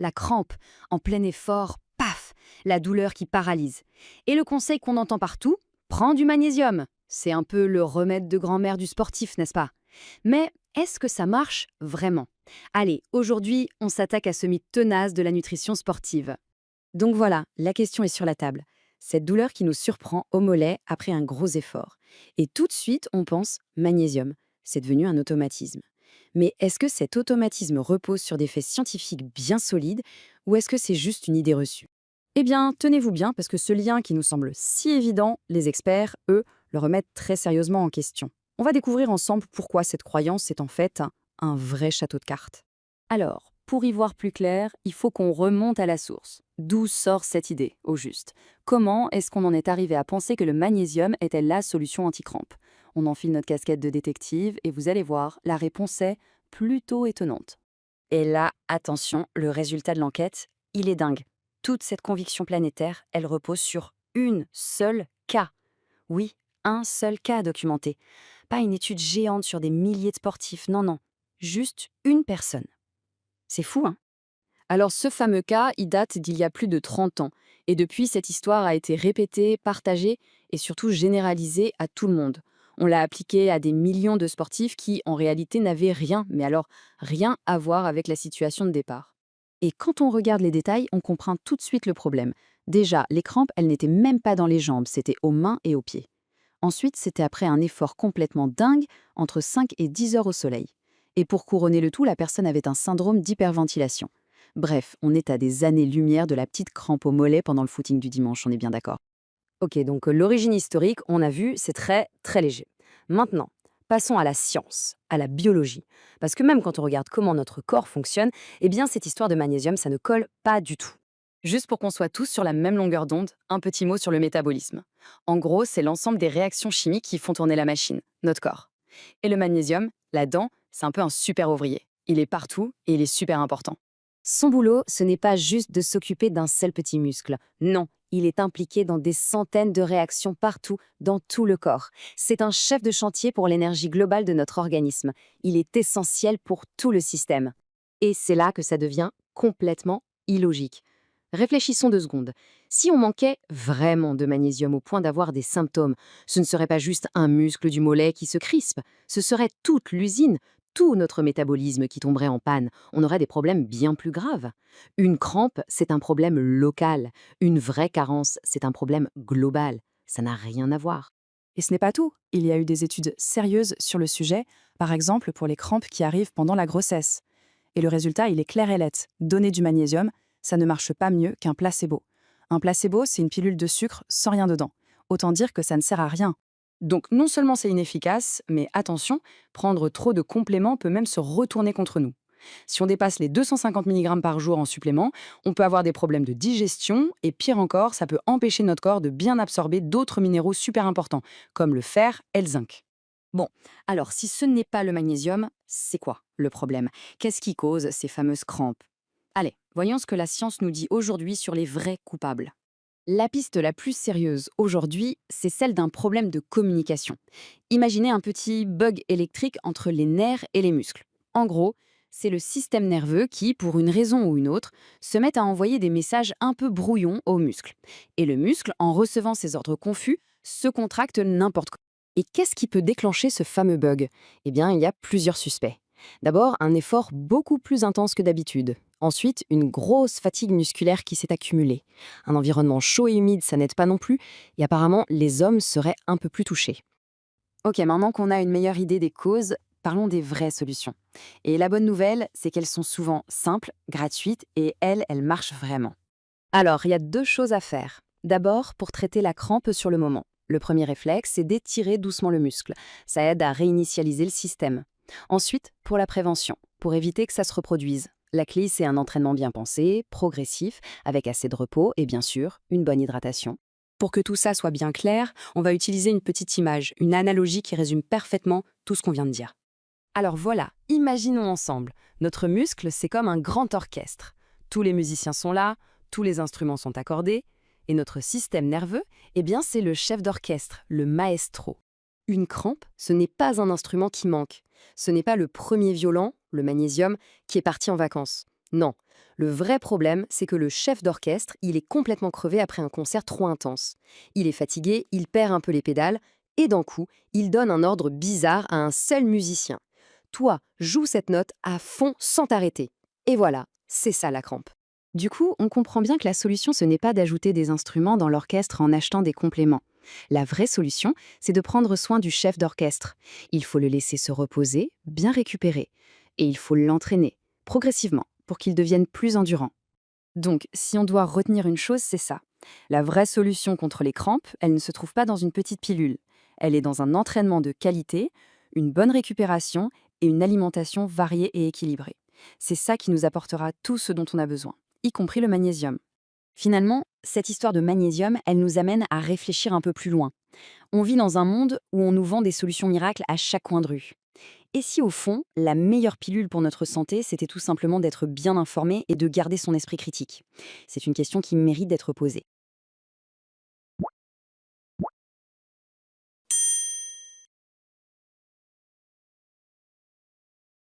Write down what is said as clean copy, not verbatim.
la crampe. En plein effort, paf, la douleur qui paralyse. Et le conseil qu'on entend partout, prends du magnésium. C'est un peu le remède de grand-mère du sportif, n'est-ce pas? Mais est-ce que ça marche vraiment? Allez, aujourd'hui, on s'attaque à ce mythe tenace de la nutrition sportive. Donc voilà, la question est sur la table. Cette douleur qui nous surprend au mollet après un gros effort. Et tout de suite, on pense magnésium. C'est devenu un automatisme. Mais est-ce que cet automatisme repose sur des faits scientifiques bien solides ou est-ce que c'est juste une idée reçue? Eh bien, tenez-vous bien parce que ce lien qui nous semble si évident, les experts, eux, le remettent très sérieusement en question. On va découvrir ensemble pourquoi cette croyance est en fait un vrai château de cartes. Alors, pour y voir plus clair, il faut qu'on remonte à la source. D'où sort cette idée, au juste? Comment est-ce qu'on en est arrivé à penser que le magnésium était la solution anti-crampe? On enfile notre casquette de détective et vous allez voir, la réponse est plutôt étonnante. Et là, attention, le résultat de l'enquête, il est dingue. Toute cette conviction planétaire, elle repose sur une seule cas. Oui, un seul cas documenté. Pas une étude géante sur des milliers de sportifs, non, non. Juste une personne. C'est fou, hein? Alors ce fameux cas, il date d'il y a plus de 30 ans. Et depuis, cette histoire a été répétée, partagée et surtout généralisée à tout le monde. On l'a appliquée à des millions de sportifs qui, en réalité, n'avaient rien, mais alors rien à voir avec la situation de départ. Et quand on regarde les détails, on comprend tout de suite le problème. Déjà, les crampes, elles n'étaient même pas dans les jambes, c'était aux mains et aux pieds. Ensuite, c'était après un effort complètement dingue, entre 5 et 10 heures au soleil. Et pour couronner le tout, la personne avait un syndrome d'hyperventilation. Bref, on est à des années-lumière de la petite crampe au mollet pendant le footing du dimanche, on est bien d'accord. Ok, donc l'origine historique, on a vu, c'est très, très léger. Maintenant, passons à la science, à la biologie. Parce que même quand on regarde comment notre corps fonctionne, eh bien cette histoire de magnésium, ça ne colle pas du tout. Juste pour qu'on soit tous sur la même longueur d'onde, un petit mot sur le métabolisme. En gros, c'est l'ensemble des réactions chimiques qui font tourner la machine, notre corps. Et le magnésium, là-dedans, c'est un peu un super ouvrier. Il est partout et il est super important. Son boulot, ce n'est pas juste de s'occuper d'un seul petit muscle. Non, il est impliqué dans des centaines de réactions partout, dans tout le corps. C'est un chef de chantier pour l'énergie globale de notre organisme. Il est essentiel pour tout le système. Et c'est là que ça devient complètement illogique. Réfléchissons 2 secondes. Si on manquait vraiment de magnésium au point d'avoir des symptômes, ce ne serait pas juste un muscle du mollet qui se crispe, ce serait toute l'usine, tout notre métabolisme qui tomberait en panne. On aurait des problèmes bien plus graves. Une crampe, c'est un problème local. Une vraie carence, c'est un problème global. Ça n'a rien à voir. Et ce n'est pas tout. Il y a eu des études sérieuses sur le sujet, par exemple pour les crampes qui arrivent pendant la grossesse. Et le résultat, il est clair et net. Donner du magnésium, ça ne marche pas mieux qu'un placebo. Un placebo, c'est une pilule de sucre sans rien dedans. Autant dire que ça ne sert à rien. Donc non seulement c'est inefficace, mais attention, prendre trop de compléments peut même se retourner contre nous. Si on dépasse les 250 mg par jour en supplément, on peut avoir des problèmes de digestion et pire encore, ça peut empêcher notre corps de bien absorber d'autres minéraux super importants, comme le fer et le zinc. Bon, alors si ce n'est pas le magnésium, c'est quoi le problème? Qu'est-ce qui cause ces fameuses crampes? Allez, voyons ce que la science nous dit aujourd'hui sur les vrais coupables. La piste la plus sérieuse aujourd'hui, c'est celle d'un problème de communication. Imaginez un petit bug électrique entre les nerfs et les muscles. En gros, c'est le système nerveux qui, pour une raison ou une autre, se met à envoyer des messages un peu brouillons aux muscles. Et le muscle, en recevant ces ordres confus, se contracte n'importe quoi. Et qu'est-ce qui peut déclencher ce fameux bug? Eh bien, il y a plusieurs suspects. D'abord, un effort beaucoup plus intense que d'habitude. Ensuite, une grosse fatigue musculaire qui s'est accumulée. Un environnement chaud et humide, ça n'aide pas non plus, et apparemment, les hommes seraient un peu plus touchés. Ok, maintenant qu'on a une meilleure idée des causes, parlons des vraies solutions. Et la bonne nouvelle, c'est qu'elles sont souvent simples, gratuites, et elles marchent vraiment. Alors, il y a 2 choses à faire. D'abord, pour traiter la crampe sur le moment. Le premier réflexe, c'est d'étirer doucement le muscle. Ça aide à réinitialiser le système. Ensuite, pour la prévention, pour éviter que ça se reproduise. La clé, c'est un entraînement bien pensé, progressif, avec assez de repos et bien sûr, une bonne hydratation. Pour que tout ça soit bien clair, on va utiliser une petite image, une analogie qui résume parfaitement tout ce qu'on vient de dire. Alors voilà, imaginons ensemble. Notre muscle, c'est comme un grand orchestre. Tous les musiciens sont là, tous les instruments sont accordés, et notre système nerveux, eh bien c'est le chef d'orchestre, le maestro. Une crampe, ce n'est pas un instrument qui manque. Ce n'est pas le premier violon, le magnésium, qui est parti en vacances. Non. Le vrai problème, c'est que le chef d'orchestre, il est complètement crevé après un concert trop intense. Il est fatigué, il perd un peu les pédales, et d'un coup, il donne un ordre bizarre à un seul musicien. Toi, joue cette note à fond sans t'arrêter. Et voilà, c'est ça la crampe. Du coup, on comprend bien que la solution, ce n'est pas d'ajouter des instruments dans l'orchestre en achetant des compléments. La vraie solution, c'est de prendre soin du chef d'orchestre. Il faut le laisser se reposer, bien récupérer. Et il faut l'entraîner, progressivement, pour qu'il devienne plus endurant. Donc, si on doit retenir une chose, c'est ça. La vraie solution contre les crampes, elle ne se trouve pas dans une petite pilule. Elle est dans un entraînement de qualité, une bonne récupération et une alimentation variée et équilibrée. C'est ça qui nous apportera tout ce dont on a besoin, y compris le magnésium. Finalement, cette histoire de magnésium, elle nous amène à réfléchir un peu plus loin. On vit dans un monde où on nous vend des solutions miracles à chaque coin de rue. Et si au fond, la meilleure pilule pour notre santé, c'était tout simplement d'être bien informé et de garder son esprit critique? C'est une question qui mérite d'être posée.